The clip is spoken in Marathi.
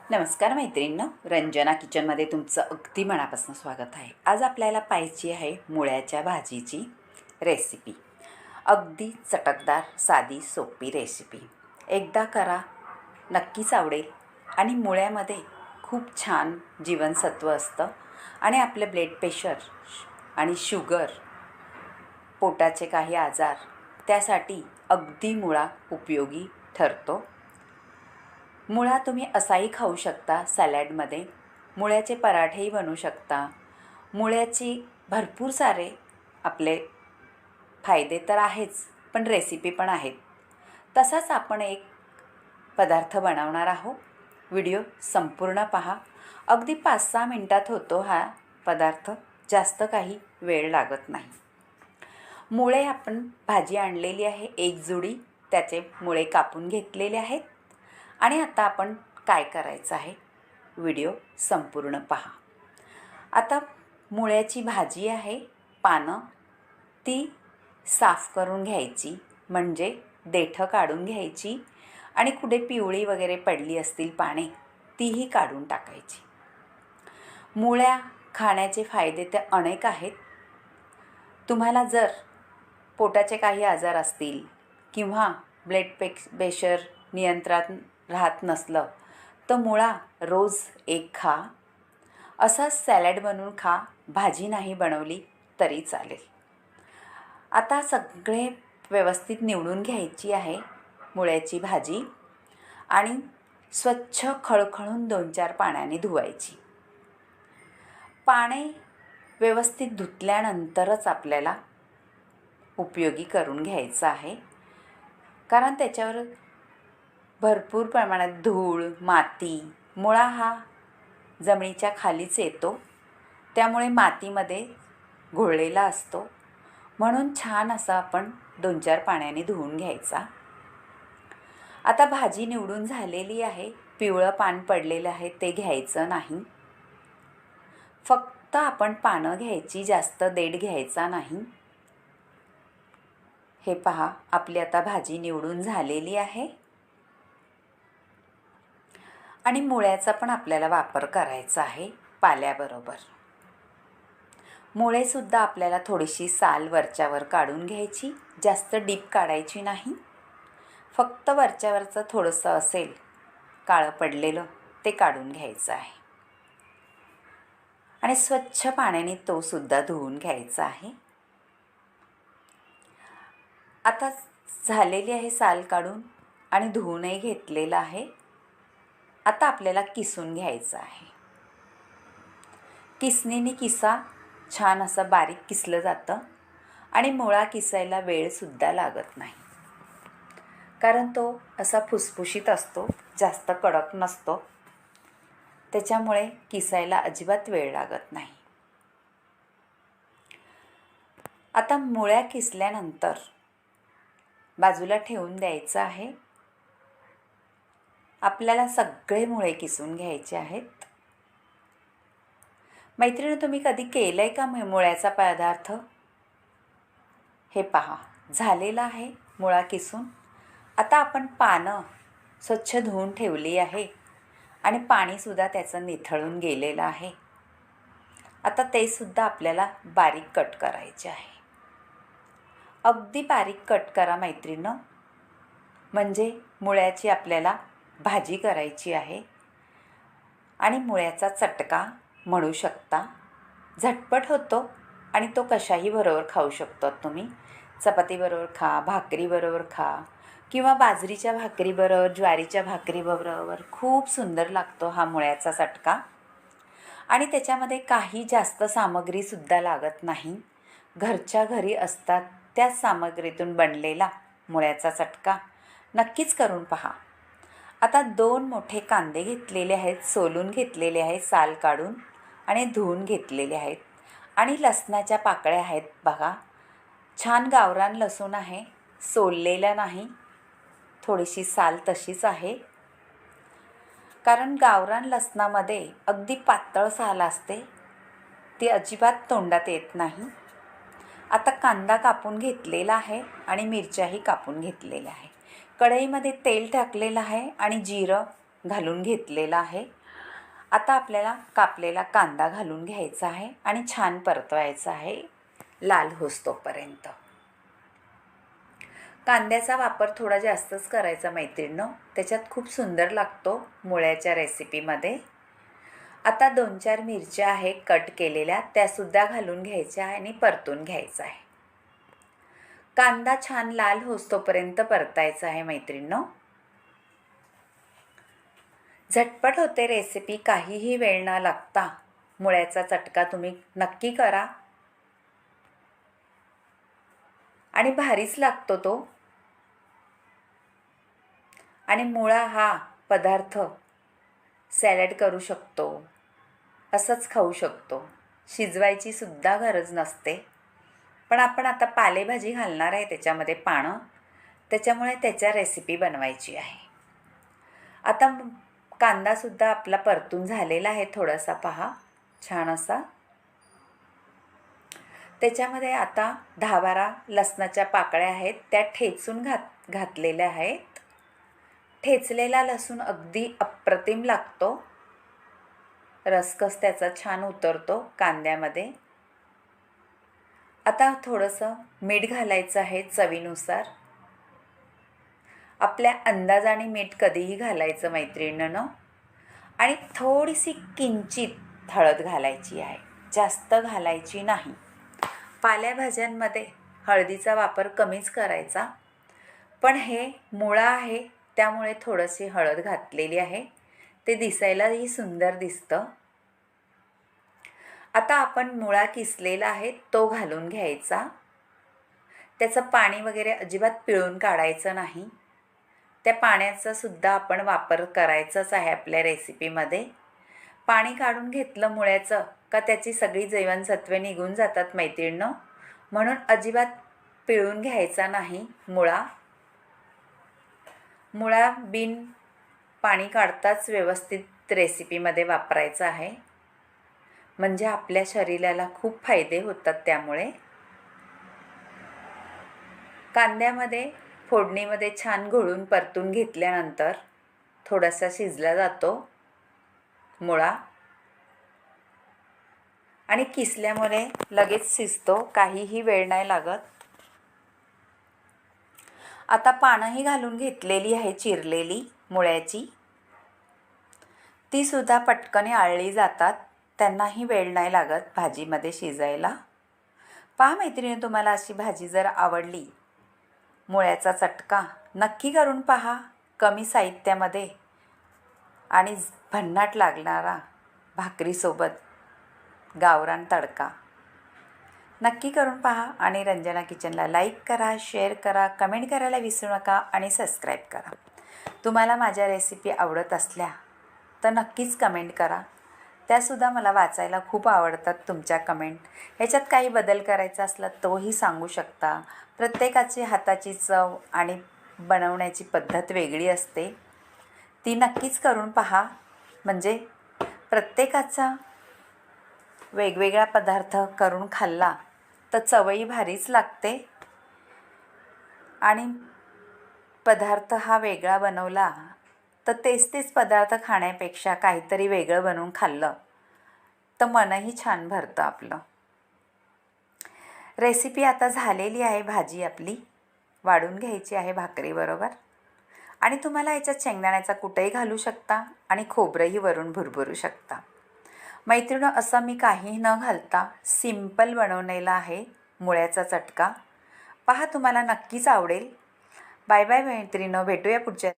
नमस्कार मैत्रिणींनो, रंजना किचनमध्ये तुमचं अगदी मनापासून स्वागत आहे. आज आपल्याला पाहायची आहे मुळ्याच्या भाजीची रेसिपी. अगदी चटकदार, साधी, सोपी रेसिपी. एकदा करा, नक्कीच आवडेल. आणि मुळ्यामध्ये खूप छान जीवनसत्व असतं आणि आपलं ब्लड प्रेशर आणि शुगर, पोटाचे काही आजार, त्यासाठी अगदी मुळा उपयोगी ठरतो. मुळा तुम्ही असाही खाऊ शकता सॅलॅडमध्ये. मुळ्याचे पराठेही बनवू शकता. मुळ्याची भरपूर सारे आपले फायदे तर आहेच, पण रेसिपी पण आहेत. तसाच आपण एक पदार्थ बनवणार आहोत. व्हिडिओ संपूर्ण पहा. अगदी 5-6 मिनटात होतो हा पदार्थ. जास्त काही वेळ लागत नाही. मुळे आपण भाजी आणलेली आहे, एक जुडी त्याचे मुळे कापून घेतलेले आहेत. आणि आता आपण काय करायचं आहे, व्हिडिओ संपूर्ण पहा. आता मुळ्याची भाजी आहे, पानं ती साफ करून घ्यायची, म्हणजे देठं काढून घ्यायची आणि कुठे पिवळी वगैरे पडली असतील पाने तीही काढून टाकायची. मुळ्या खाण्याचे फायदे ते अनेक आहेत. तुम्हाला जर पोटाचे काही आजार असतील किंवा ब्लड प्रेशर नियंत्रणात राहत नसलं तर मुळा रोज एक खा. असाच सॅलड बनवून खा, भाजी नाही बनवली तरी चालेल. आता सगळे व्यवस्थित निवडून घ्यायची आहे मुळ्याची भाजी आणि स्वच्छ खळखळून 2-4 पाण्याने धुवायची. पाने व्यवस्थित धुतल्यानंतरच आपल्याला उपयोगी करून घ्यायचं आहे, कारण त्याच्यावर भरपूर प्रमाणात धूळ, माती, मुळा हा जमिनीच्या खालीच येतो, त्यामुळे मातीमध्ये घोळलेला असतो. म्हणून छान असं आपण 2-4 पाण्याने धुवून घ्यायचा. आता भाजी निवडून झालेली आहे. पिवळं पान पडलेलं आहे ते घ्यायचं नाही. फक्त आपण पानं घ्यायची, जास्त देठ घ्यायचा नाही. हे पहा, आपली आता भाजी निवडून झालेली आहे. आणि मुळ्याचा पण आपल्याला वापर करायचा आहे पाल्याबरोबर. मुळेसुद्धा आपल्याला थोडीशी साल वरच्यावर काढून घ्यायची, जास्त डीप काढायची नाही. फक्त वरच्यावरचं थोडंसं असेल काळं पडलेलं ते काढून घ्यायचं आहे. आणि स्वच्छ पाण्याने तो सुद्धा धुवून घ्यायचा आहे. आता झालेली आहे साल काढून आणि धुवूनही घेतलेलं आहे. आता आपल्याला किसून घ्यायचं आहे. किसणीने किसा, छान असं बारीक किसलं जातं आणि मुळा किसायला वेळसुद्धा लागत नाही, कारण तो असा फुसफुशीत असतो, जास्त कडक नसतो. त्याच्यामुळे किसायला अजिबात वेळ लागत नाही. आता मुळ्या किसल्यानंतर बाजूला ठेवून द्यायचं आहे. आपल्याला सगळे मुळे किसून घ्यायचे आहेत. मैत्रिणी, तुम्ही कधी केलं आहे का मुळ्याचा पदार्थ? हे पहा, झालेला आहे मुळा किसून. आता आपण पानं स्वच्छ धुवून ठेवली आहे आणि पाणीसुद्धा त्याचं निथळून गेलेलं आहे. आता ते सुद्धा आपल्याला बारीक कट करायचे आहे. अगदी बारीक कट करा मैत्रिणींनो, म्हणजे मुळ्याची आपल्याला भाजी करायची आहे आणि मुळ्याचा चटका म्हणू शकता. झटपट होतो आणि तो कशाही बरोबर खाऊ शकतो तुम्ही. चपातीबरोबर खा, भाकरीबरोबर खा किंवा बाजरीच्या भाकरीबरोबर, ज्वारीच्या भाकरीबरोबर खूप सुंदर लागतो हा मुळ्याचा चटका. आणि त्याच्यामध्ये काही जास्त सामग्रीसुद्धा लागत नाही. घरच्या घरी असतात त्याच सामग्रीतून बनलेला मुळ्याचा चटका नक्कीच करून पहा. आता 2 मोठे कांदे घेतलेले आहेत, सोलून घेतलेले आहेत, साल काढून आणि धुवून घेतलेले आहेत. आणि लसणाच्या पाकळ्या आहेत बघा. छान गावरान लसूण आहे, सोललेला नाही, थोडीशी साल तशीच आहे, कारण गावरान लसणामध्ये अगदी पातळ साल असते, ती अजिबात तोंडात येत नाही. आता कांदा कापून घेतलेला आहे आणि मिरच्याही कापून घेतलेल्या आहे. कढईमध्ये तेल टाकलेलं आहे आणि जिरं घालून घेतलेलं आहे आता आपल्याला कापलेला कांदा घालून घ्यायचा आहे आणि छान परतवायचा आहे लाल होईस्तोपर्यंत. कांद्याचा वापर थोडा जास्तच करायचा मैत्रिणींनो, त्याच्यात खूप सुंदर लागतो मुळ्याच्या रेसिपीमध्ये. आता 2-4 मिरच्या आहे कट केलेल्या, त्यासुद्धा घालून घ्यायच्या आहे आणि परतून घ्यायचा आहे. कांदा छान लाल होईस्तोपर्यंत परतायचा आहे मैत्रिणींनो. झटपट होते रेसिपी, काहीही वेळ न लागता. मुळ्याचा चटका तुम्ही नक्की करा आणि भारीच लागतो तो. आणि मुळा हा पदार्थ सॅलड करू शकतो, असंच खाऊ शकतो, शिजवायची सुद्धा गरज नसते. पण आपण आता पालेभाजी घालणार आहे त्याच्यामध्ये पानं, त्याच्यामुळे त्याच्या रेसिपी बनवायची आहे. आता कांदासुद्धा आपला परतून झालेला आहे थोडासा, पहा छान असा. त्याच्यामध्ये आता 10-12 लसणाच्या पाकळ्या आहेत, त्या ठेचून घातलेल्या आहेत. ठेचलेला लसूण अगदी अप्रतिम लागतो, रसकस त्याचा छान उतरतो कांद्यामध्ये. आता थोडंसं मीठ घालायचं आहे चवीनुसार. आपल्या अंदाजाने मीठ कधीही घालायचं मैत्रिणींनो. आणि थोडीशी किंचित हळद घालायची आहे, जास्त घालायची नाही. पालेभाज्यांमध्ये हळदीचा वापर कमीच करायचा, पण हे मुळा आहे त्यामुळे थोडीशी हळद घातलेली आहे, ते दिसायलाही सुंदर दिसतं. आता आपण मुळा किसलेला आहे तो घालून घ्यायचा. त्याचं पाणी वगैरे अजिबात पिळून काढायचं नाही. त्या पाण्याचा सुद्धा आपण वापर करायचाच आहे आपल्या रेसिपीमध्ये. पाणी काढून घेतलं मुळ्याचं का त्याची सगळी जीवनसत्वे निघून जातात मैत्रिणींनो, म्हणून अजिबात पिळून घ्यायचा नाही मुळा. मुळा बिन पाणी काढताच व्यवस्थित रेसिपीमध्ये वापरायचं आहे, म्हणजे आपल्या शरीराला खूप फायदे होतात. त्यामुळे कांद्यामध्ये फोडणीमध्ये छान घोळून परतून घेतल्यानंतर थोडासा शिजला जातो मुळा, आणि किसल्यामुळे लगेच शिजतो, काहीही वेळ नाही लागत. आता पानंही घालून घेतलेली आहे चिरलेली मुळ्याची, ती सुद्धा पटकन आळली जातात, त्यांनाही वेळ नाही लागत भाजीमध्ये शिजायला. पहा मैत्रिणी, तुम्हाला अशी भाजी जर आवडली, मुळ्याचा चटका नक्की करून पहा. कमी साहित्यामध्ये आणि भन्नाट लागणारा भाकरीसोबत गावरान तडका नक्की करून पहा. आणि रंजना किचनला लाईक करा, शेअर करा, कमेंट करायला विसरू नका आणि सबस्क्राईब करा. तुम्हाला माझ्या रेसिपी आवडत असल्या तर नक्कीच कमेंट करा, त्यासुद्धा मला वाचायला खूप आवडतात तुमच्या कमेंट. ह्याच्यात काही बदल करायचा असला तोही सांगू शकता. प्रत्येकाची हाताची चव आणि बनवण्याची पद्धत वेगळी असते, ती नक्कीच करून पहा. म्हणजे प्रत्येकाचा वेगवेगळा पदार्थ करून खाल्ला तर चवही भारीच लागते, आणि पदार्थ हा वेगळा बनवला तर तेच पदार्थ खाण्यापेक्षा काहीतरी वेगळं बनवून खाल्लं तर मनही छान भरतं आपलं. रेसिपी आता झालेली आहे. भाजी आपली वाढून घ्यायची आहे भाकरीबरोबर, आणि तुम्हाला याच्यात शेंगदाण्याचा कुटही घालू शकता आणि खोबरंही वरून भुरभुरू शकता. मैत्रिणी, असं मी काही न घालता सिंपल बनवलेला आहे मुळ्याचा चटका. पहा, तुम्हाला नक्कीच आवडेल. बाय बाय मैत्रिणी, भेटूया पुढच्या